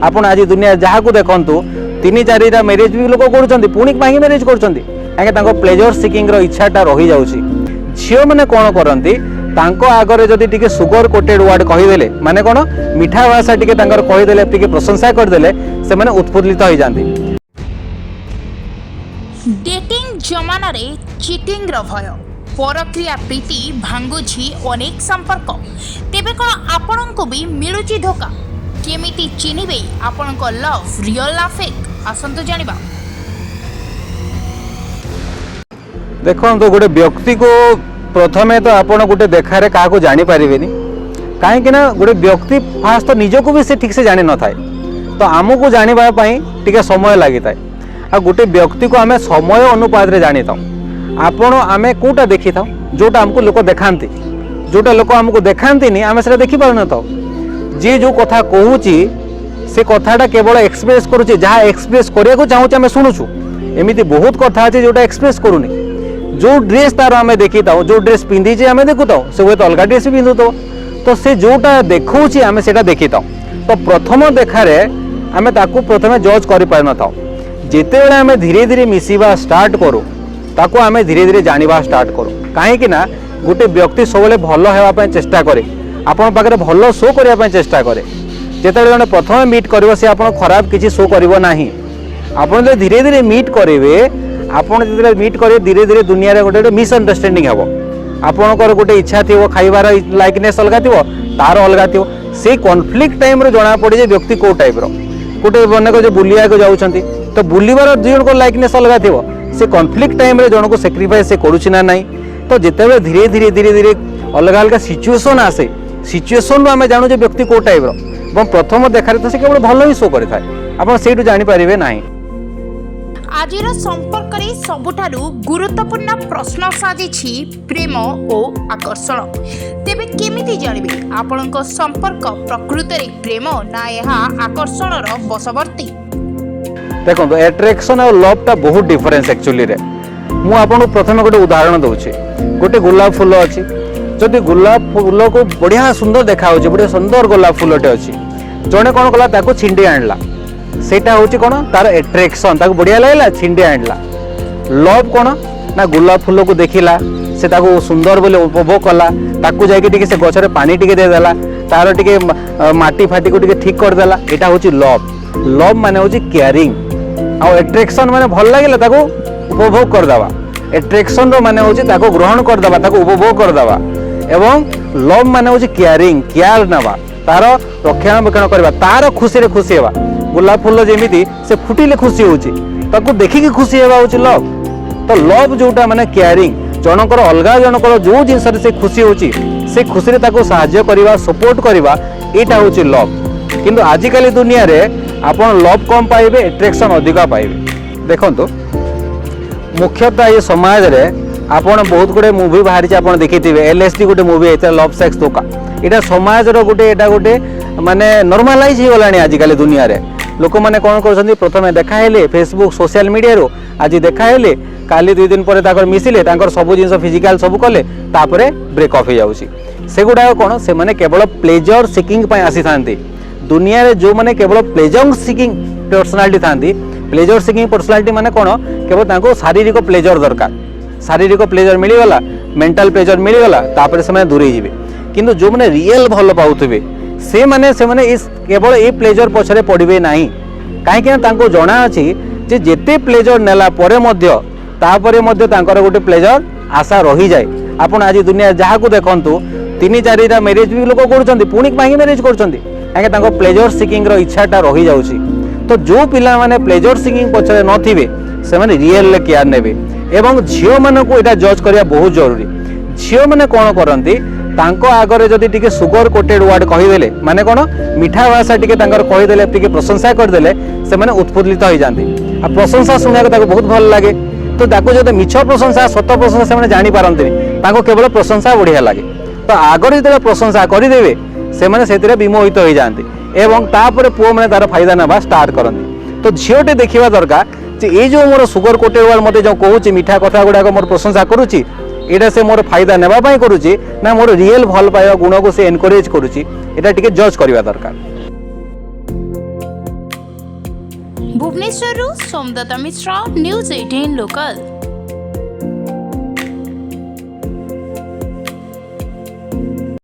आपण आज दुनिया जहाँ को देखु तीन चारिटा मैरिज भी लोग कर पुणी कहीं मैरिज कर प्लेजर सिकिंग इच्छाटा रही जाऊँगी झील मैंने कौन करती आगे जदि टिके सुगर कोटेड वर्ड कहीदेले माने कौन मिठा भाषा टिके कहीदेले टिके प्रशंसा करदेले से माने उत्फुल्लित हो जाती। डेटिंग जमाना रे चिटिंग रो भय परक्रिया प्रीति भांगुछि अनेक संपर्क तेबे कौन आपण को भी मिलुछि धोखा केमिति चिनिबे आपण को लव रियल ना फेक आसंतु जानिबा। देखो तो गोटे व्यक्ति को प्रथमे तो आपण गोटे देखारे क्या जानी पारिबेनी कहीं गोटे व्यक्ति फास्ट तो निजको भी से ठीक से जानी न थाए तो आमको जानिबा पई टिके समय लगी थाए आ गोटे व्यक्ति को आमे समय अनुपात रे जानी था आपण आमे कोटा देखि था जोटा हमको लोक देखांती जोटा लोक हमको देखांती नहीं आमे सेटा देखि पार न था जे जो कथा कहूची से कथाटा केवल एक्सप्रेस करूची जहाँ एक्सप्रेस करिया को चाहूची आमे सुनुछु एमिति बहुत कथा अछि जोटा एक्सप्रेस करूनी जो ड्रेस तार आमे देखि था जो ड्रेस पिंधी जे आमे देखु था से हुए तो अलग ड्रेस पिंधु तो से जोटा देखौची आमे सेटा देखि था तो प्रथम देखारे आमे ताकू प्रथमे जज करि पार न था जेतेबेले आमे धीरे धीरे मिसिबा स्टार्ट करू ताकू आमे धीरे धीरे जानिबा स्टार्ट करू काहेकि ना गोटे व्यक्ति सबले भल हेबा पय चेष्टा करे आपण पाखरे भल शो करिया पय चेष्टा करे जेतेबेले जने प्रथमे मीट करिवो से आपण खराब किछि शो करिवो नाही आपण जे धीरे धीरे मीट करिवे आपण जेतेबेले मीट करिवे धीरे धीरे दुनिया रे गोटे मिसअंडरस्टैंडिंग हेबो आपणकर गोटे इच्छा थिवो खाइबार लाइकनेस अलगा थिवो तार अलगा थिवो से कॉन्फ्लिक्ट टाइम रे जणा पड़े जे व्यक्ति को टाइप रो गोटे बनेको जो बुलिया को जाउछंती तो बुलिबार दुजन को लाइकनेस अलगा थिवो से कॉन्फ्लिक्ट टाइम रे जण को सैक्रिफाइस से करूछि ना नाही तो जेतेबेले धीरे धीरे धीरे धीरे अलग अलग सिचुएशन आसे सिचुएशन रो आमे जानु जे व्यक्ति को टाइप रो ଏବଂ ପ୍ରଥମ ଦେଖାରେ ତ ସେ କେବଳ ଭଲ ହିଁ ଶୋ କରିଥାଏ ଆପଣ ସେଇଠୁ ଜାଣିପାରିବେ ନାହିଁ। ଆଜିର ସମ୍ପର୍କରେ ସବୁଠାରୁ ଗୁରୁତ୍ୱପୂର୍ଣ୍ଣ ପ୍ରଶ୍ନ ସାଜିଛି ପ୍ରେମ ଓ ଆକର୍ଷଣ। ତେବେ କେମିତି ଜାଣିବେ ଆପଣଙ୍କ ସମ୍ପର୍କ ପ୍ରକୃତରେ ପ୍ରେମ ନା ଏହା ଆକର୍ଷଣର ବଶବର୍ତ୍ତୀ? ଦେଖନ୍ତୁ ଆଟ୍ରାକ୍ସନ ଆଉ ଲଭଟା ବହୁତ ଡିଫରେନ୍ସ ଆକ୍ଚୁଆଲି ରେ ମୁଁ ଆପଣଙ୍କୁ ପ୍ରଥମେ ଗୋଟେ ଉଦାହରଣ ଦଉଛି ଗୋଟେ ଗୋଲାପ ଫୁଲ ଅଛି जदि गोलाप फूल को बढ़िया सुंदर देखा बढ़िया सुंदर गोलाप फूलटे अच्छी जड़े कौन कला ताको छिंडी आणला सेटा होची कौन तार एट्रैक्शन ताको बढ़िया लगला छिंडी आणला लव कौन ना गोलाप फूल को देखिला से ताको सुंदर बोले उपभोग कला ताको जाके टिके से गछरे पानी टिके दे देला तार टिके माटी फाटी को टिके ठीक कर देला एटा होची लव लव माने होची केयरिंग आ एट्रैक्शन माने भल लागिला ताको उपभोग कर दवा एट्रैक्शन रो माने होची ताको ग्रहण कर दवा ताको उपभोग कर दवा एवं लव माने होची केयरिंग केयर नवा तार रक्षणाबेक्षण करबा तार खुशी रे खुशी हेबा गोलाप फूल जेमिति से फुटिले खुशी होची ताको देखि के खुशी हेबा होची लव तो लव जोटा माने केयरिंग जनकर अलगा जनकर जो जिंस रे से खुशी होची से खुशी रे ताको सहाय्य करबा सपोर्ट करबा एटा होची लव किंतु आज काली दुनिया रे आपण लव कम पाइबे एट्रैक्शन अधिक पाइबे देखंतु मुख्यतः ये समाज रे आपण बहुत गुडे मूवी बाहरी आपण देखिथिबे एलएसडी गोटे मूवी है लव सेक्स धोखा एटा समाज रो गोटे एटा गोटे माने नॉर्मलाइज हो गलानी आज काली दुनिया रे लोक माने कोन करछन्ती प्रथमे देखा हेले फेसबुक सोशल मीडिया रो आज देखा हेले काली 2 दिन परे ताकर मिसिले ताकर सब जिंस फिजिकल सब कले तापरे ब्रेक ऑफ हो जाउची सेगुडा कोन से माने केवल प्लेजर सिकिंग पय आसी थांती दुनिया रे जो माने केवल प्लेजर सिकिंग पर्सनालिटी थांती प्लेजर सिकिंग पर्सनालिटी माने कोन केवल ताको शारीरिक प्लेजर दरकार शारीरिक प्लेजर मिलगला मेंटल प्लेजर मिलगला तापर से दूरे जीवे किंतु जो मैंने रियल भल पाउथिबे से माने इस केवल ए प्लेजर पछरे पड़िबे नाही काहे तांको जणा अछि जे जेते प्लेजर नेला परे मध्य तापरे मध्य तांकर गोटे प्लेजर आशा रही जाय आपण आज दुनिया जहाँ को देखंतु तीन चारिटा मैरिज भी लोक करछन्ती पुणी कहीं मैरिज करछन्ती काहे तांको प्लेजर सिकिंग रो इच्छाटा रही जाउची तो जो पिला माने प्लेजर सिकिंग पछरे नथिबे से माने रियल केयर नेबे एवं झील मान को यहाँ जज करिया बहुत जरूरी झील मैंने कौन करती आगे जदि टिके सुगर कोटेड वर्ड कहीदेले माने कौन मिठा भाषा टिके कहीदेले टिके प्रशंसा करदेले से माने उत्फुल्लित हो जाती आ प्रशंसा शुणा बहुत भल लगे तो ताको जब मिछ प्रशंसा सत प्रशंसा से जानी पारती केवल प्रशंसा बढ़िया लगे तो आगे जो प्रशंसा करदे से मैंने विमोहित हो जाती एवं तापर पुओ मैंने तार फायदा ना स्टार्ट करती तो झीलटे देखा दरकार ये जो मोर सुगर कोटेड वर्ड मते जो कहूँ मीठा कथा गुड़ाक मोर प्रशंसा करुच्ची एटा से मोर फायदा नेबाई करुच्ची ना मोर रियल भल पाइबा गुण को से एनकरेज करुच्ची एटा टिके जज करवा दरकार। ଭୁବନେଶ୍ୱରରୁ ସୋମଦତ୍ତ ମିଶ୍ର, ନ୍ୟୁଜ୍ 18 ଲୋକାଲ୍।